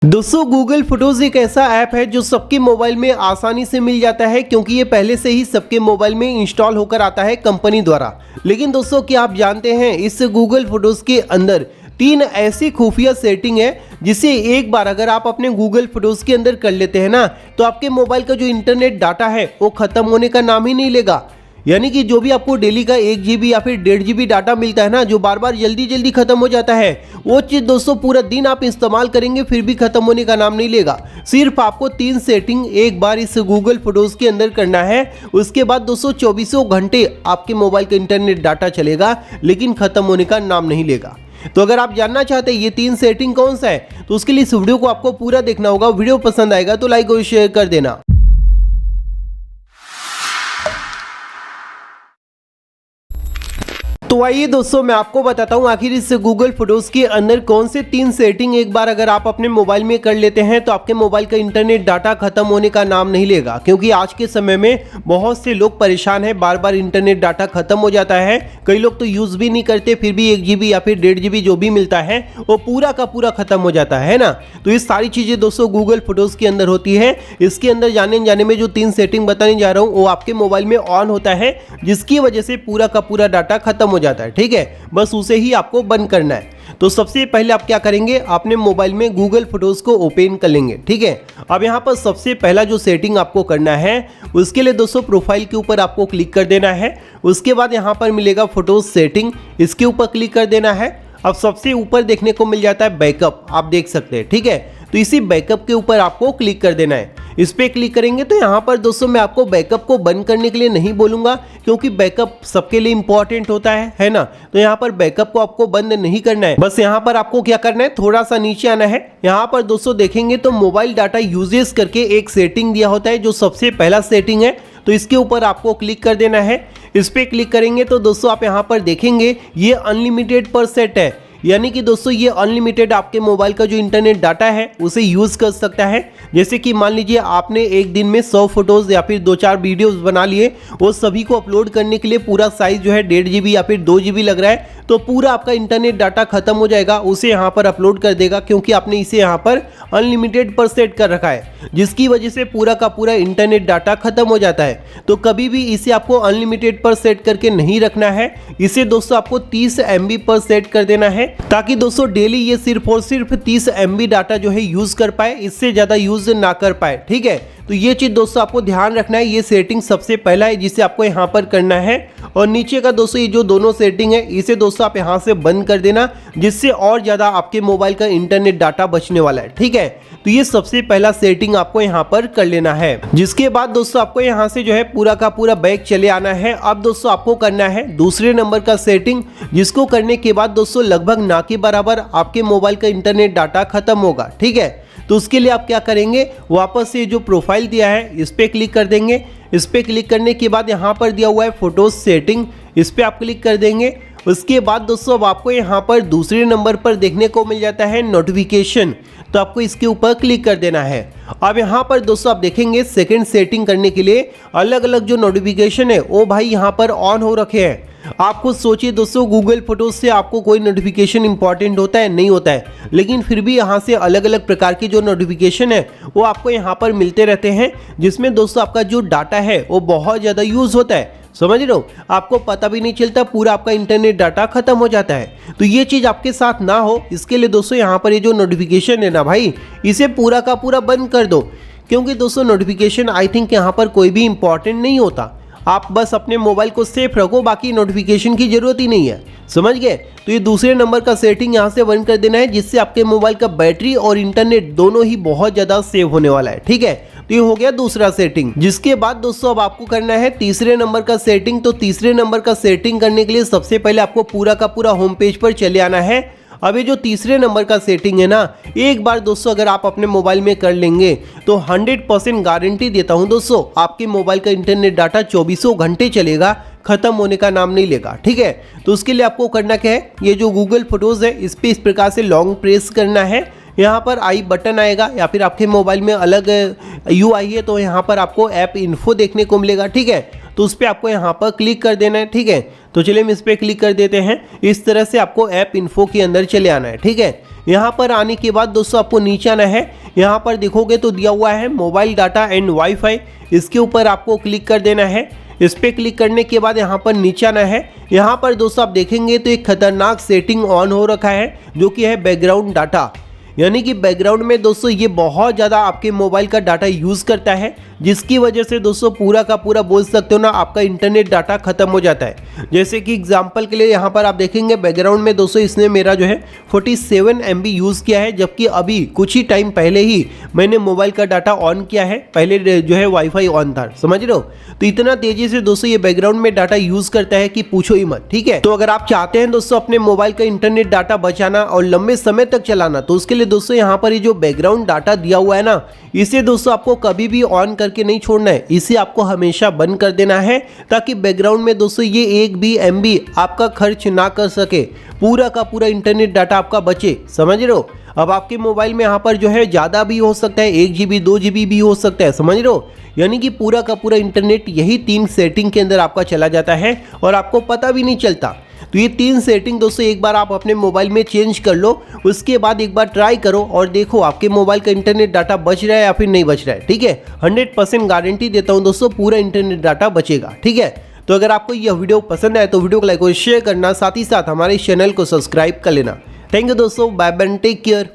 दोस्तों Google photos एक ऐसा ऐप है जो सबके मोबाइल में आसानी से मिल जाता है क्योंकि ये पहले से ही सबके मोबाइल में इंस्टॉल होकर आता है कंपनी द्वारा। लेकिन दोस्तों क्या आप जानते हैं इस गूगल फोटोज के अंदर 3 ऐसी खुफिया सेटिंग है जिसे एक बार अगर आप अपने गूगल फोटोज के अंदर कर लेते हैं ना तो आपके मोबाइल का जो इंटरनेट डाटा है वो खत्म होने का नाम ही नहीं लेगा। यानी कि जो भी आपको डेली का 1 GB या फिर 1.5 GB डाटा मिलता है ना जो बार बार जल्दी खत्म हो जाता है, वो चीज़ दोस्तों पूरा दिन आप इस्तेमाल करेंगे फिर भी खत्म होने का नाम नहीं लेगा। सिर्फ आपको 3 सेटिंग एक बार इस गूगल फोटोज के अंदर करना है। उसके बाद दोस्तों 24 घंटे आपके मोबाइल का इंटरनेट डाटा चलेगा लेकिन खत्म होने का नाम नहीं लेगा। तो अगर आप जानना चाहते हैं ये 3 सेटिंग कौन सा है तो उसके लिए इस वीडियो को आपको पूरा देखना होगा। वीडियो पसंद आएगा तो लाइक और शेयर कर देना। तो आइए दोस्तों मैं आपको बताता हूं आखिर इस गूगल फोटोज के अंदर कौन से 3 सेटिंग एक बार अगर आप अपने मोबाइल में कर लेते हैं तो आपके मोबाइल का इंटरनेट डाटा खत्म होने का नाम नहीं लेगा। क्योंकि आज के समय में बहुत से लोग परेशान हैं, बार बार इंटरनेट डाटा खत्म हो जाता है। कई लोग तो यूज भी नहीं करते फिर भी 1 GB या फिर 1.5 GB जो भी मिलता है वो पूरा का पूरा खत्म हो जाता है ना। तो ये सारी चीजें दोस्तों गूगल फोटोज के अंदर होती है। इसके अंदर जाने में जो 3 सेटिंग बताने जा रहा हूँ वो आपके मोबाइल में ऑन होता है जिसकी वजह से पूरा का पूरा डाटा खत्म हो जाता है। ठीक है, बस उसे ही आपको बंद करना है। तो सबसे पहले आप क्या करेंगे, अपने मोबाइल में गूगल फोटोज को ओपन कर लेंगे। ठीक है, अब यहाँ पर सबसे पहला जो सेटिंग आपको करना है उसके लिए दोस्तों प्रोफाइल के ऊपर आपको क्लिक कर देना है। उसके बाद यहाँ पर मिलेगा फोटोज सेटिंग, इसके ऊपर क्लिक कर देना है। अब सबसे ऊपर देखने को मिल जाता है बैकअप, आप देख सकते हैं। ठीक है, तो इसी बैकअप के ऊपर आपको क्लिक कर देना है। इस पे क्लिक करेंगे तो यहाँ पर दोस्तों मैं आपको बैकअप को बंद करने के लिए नहीं बोलूँगा क्योंकि बैकअप सबके लिए इंपॉर्टेंट होता है ना। तो यहाँ पर बैकअप को आपको बंद नहीं करना है। बस यहाँ पर आपको क्या करना है, थोड़ा सा नीचे आना है। यहाँ पर दोस्तों देखेंगे तो मोबाइल डाटा यूजेस करके एक सेटिंग दिया होता है जो सबसे पहला सेटिंग है। तो इसके ऊपर आपको क्लिक कर देना है। इस पर क्लिक करेंगे तो दोस्तों आप यहाँ पर देखेंगे ये अनलिमिटेड पर सेट है। यानी कि दोस्तों ये अनलिमिटेड आपके मोबाइल का जो इंटरनेट डाटा है उसे यूज़ कर सकता है। जैसे कि मान लीजिए आपने एक दिन में 100 फोटोज़ या फिर 2-4 वीडियोस बना लिए, वो सभी को अपलोड करने के लिए पूरा साइज़ जो है 1.5 GB या फिर 2 GB लग रहा है तो पूरा आपका इंटरनेट डाटा खत्म हो जाएगा, उसे यहाँ पर अपलोड कर देगा क्योंकि आपने इसे यहाँ पर अनलिमिटेड पर सेट कर रखा है जिसकी वजह से पूरा का पूरा इंटरनेट डाटा खत्म हो जाता है। तो कभी भी इसे आपको अनलिमिटेड पर सेट करके नहीं रखना है। इसे दोस्तों आपको 30 MB पर सेट कर देना है ताकि दोस्तों डेली ये सिर्फ और सिर्फ 30 MB डाटा जो है यूज कर पाए, इससे ज्यादा यूज ना कर पाए। ठीक है, तो ये चीज दोस्तों आपको ध्यान रखना है। ये सेटिंग सबसे पहला है जिसे आपको यहाँ पर करना है। और नीचे का दोस्तों ये जो दोनों सेटिंग है इसे दोस्तों आप यहाँ से बंद कर देना जिससे और ज्यादा आपके मोबाइल का इंटरनेट डाटा बचने वाला है। ठीक है, तो ये सबसे पहला सेटिंग आपको यहाँ पर कर लेना है। जिसके बाद दोस्तों आपको यहाँ से जो है पूरा का पूरा बैक चले आना है। अब दोस्तों आपको करना है दूसरे नंबर का सेटिंग, जिसको करने के बाद दोस्तों लगभग ना के बराबर आपके मोबाइल का इंटरनेट डाटा खत्म होगा। ठीक है, तो उसके लिए आप क्या करेंगे, वापस से जो प्रोफाइल दिया है इस पे क्लिक कर देंगे। इस पे क्लिक करने के बाद यहाँ पर दिया हुआ है फोटोज सेटिंग, इस पे आप क्लिक कर देंगे। उसके बाद दोस्तों अब आपको यहाँ पर दूसरे नंबर पर देखने को मिल जाता है नोटिफिकेशन, तो आपको इसके ऊपर क्लिक कर देना है। अब यहाँ पर दोस्तों आप देखेंगे सेकंड सेटिंग करने के लिए अलग अलग जो नोटिफिकेशन है वो भाई यहाँ पर ऑन हो रखे हैं। आप खुद सोचिए दोस्तों गूगल फोटोज से आपको कोई नोटिफिकेशन इंपॉर्टेंट होता है, नहीं होता है, लेकिन फिर भी यहाँ से अलग अलग प्रकार की जो नोटिफिकेशन है वो आपको यहाँ पर मिलते रहते हैं जिसमें दोस्तों आपका जो डाटा है वो बहुत ज़्यादा यूज़ होता है। समझ रहे हो, आपको पता भी नहीं चलता, पूरा आपका इंटरनेट डाटा खत्म हो जाता है। तो ये चीज़ आपके साथ ना हो इसके लिए दोस्तों यहाँ पर ये जो नोटिफिकेशन है ना भाई इसे पूरा का पूरा बंद कर दो। क्योंकि दोस्तों नोटिफिकेशन आई थिंक यहाँ पर कोई भी इंपॉर्टेंट नहीं होता। आप बस अपने मोबाइल को सेफ रखो, बाकी नोटिफिकेशन की जरूरत ही नहीं है। समझ गए, तो ये दूसरे नंबर का सेटिंग यहाँ से बंद कर देना है जिससे आपके मोबाइल का बैटरी और इंटरनेट दोनों ही बहुत ज़्यादा सेव होने वाला है। ठीक है, तो ये हो गया दूसरा सेटिंग। जिसके बाद दोस्तों अब आपको करना है तीसरे नंबर का सेटिंग। तो तीसरे नंबर का सेटिंग करने के लिए सबसे पहले आपको पूरा का पूरा होम पेज पर चले आना है। अब ये जो तीसरे नंबर का सेटिंग है ना, एक बार दोस्तों अगर आप अपने मोबाइल में कर लेंगे तो 100% गारंटी देता हूं दोस्तों आपके मोबाइल का इंटरनेट डाटा 24 घंटे चलेगा, खत्म होने का नाम नहीं लेगा। ठीक है, तो उसके लिए आपको करना क्या है, ये जो गूगल फोटोज है इस पर इस प्रकार से लॉन्ग प्रेस करना है। यहाँ पर आई बटन आएगा या फिर आपके मोबाइल में अलग UI है तो यहाँ पर आपको ऐप इन्फो देखने को मिलेगा। ठीक है, तो उस पर आपको यहाँ पर क्लिक कर देना है। ठीक है, तो चलिए हम इस पर क्लिक कर देते हैं। इस तरह से आपको ऐप इन्फो के अंदर चले आना है। ठीक है, यहाँ पर आने के बाद दोस्तों आपको नीचे आना है। यहाँ पर देखोगे तो दिया हुआ है मोबाइल डाटा एंड वाईफाई, इसके ऊपर आपको क्लिक कर देना है। इस पर क्लिक करने के बाद यहाँ पर नीचे आना है। यहाँ पर दोस्तों आप देखेंगे तो एक खतरनाक सेटिंग ऑन हो रखा है जो कि है बैकग्राउंड डाटा, यानी कि बैकग्राउंड में दोस्तों ये बहुत ज़्यादा आपके मोबाइल का डाटा यूज़ करता है, जिसकी वजह से दोस्तों पूरा का पूरा बोल सकते हो ना आपका इंटरनेट डाटा खत्म हो जाता है। जैसे कि एग्जांपल के लिए यहाँ पर आप देखेंगे बैकग्राउंड में दोस्तों इसने मेरा जो है 47 MB यूज़ किया है, जबकि अभी कुछ ही टाइम पहले ही मैंने मोबाइल का डाटा ऑन किया है, पहले जो है वाईफाई ऑन था, समझ रहे हो। तो इतना तेज़ी से दोस्तों ये बैकग्राउंड में डाटा यूज़ करता है कि पूछो ही मत, ठीक है। तो अगर आप चाहते हैं दोस्तों अपने मोबाइल का इंटरनेट डाटा बचाना और लंबे समय तक चलाना, तो उसके लिए दोस्तों यहाँ पर ये जो बैकग्राउंड डाटा दिया हुआ है ना, इसे दोस्तों आपको कभी भी ऑन करके नहीं छोड़ना है, इसे आपको हमेशा बंद कर देना है, ताकि बैकग्राउंड में दोस्तों ये 1 भी MB आपका खर्च ना कर सके, पूरा का पूरा इंटरनेट डाटा आपका बचे, समझ रहे हो। अब आपके मोबाइल में यहाँ पर जो है ज़्यादा भी हो सकता है, 1 GB 2 GB भी हो सकता है, समझ रहे हो। यानी कि पूरा का पूरा इंटरनेट यही 3 सेटिंग के अंदर आपका चला जाता है और आपको पता भी नहीं चलता। तो ये 3 सेटिंग दोस्तों एक बार आप अपने मोबाइल में चेंज कर लो, उसके बाद एक बार ट्राई करो और देखो आपके मोबाइल का इंटरनेट डाटा बच रहा है या फिर नहीं बच रहा है, ठीक है। 100% गारंटी देता हूँ दोस्तों, पूरा इंटरनेट डाटा बचेगा, ठीक है। तो अगर आपको यह वीडियो पसंद आए तो वीडियो को लाइक और शेयर करना, साथ ही साथ हमारे चैनल को सब्सक्राइब कर लेना। थैंक यू दोस्तों, बाय बाय, टेक केयर।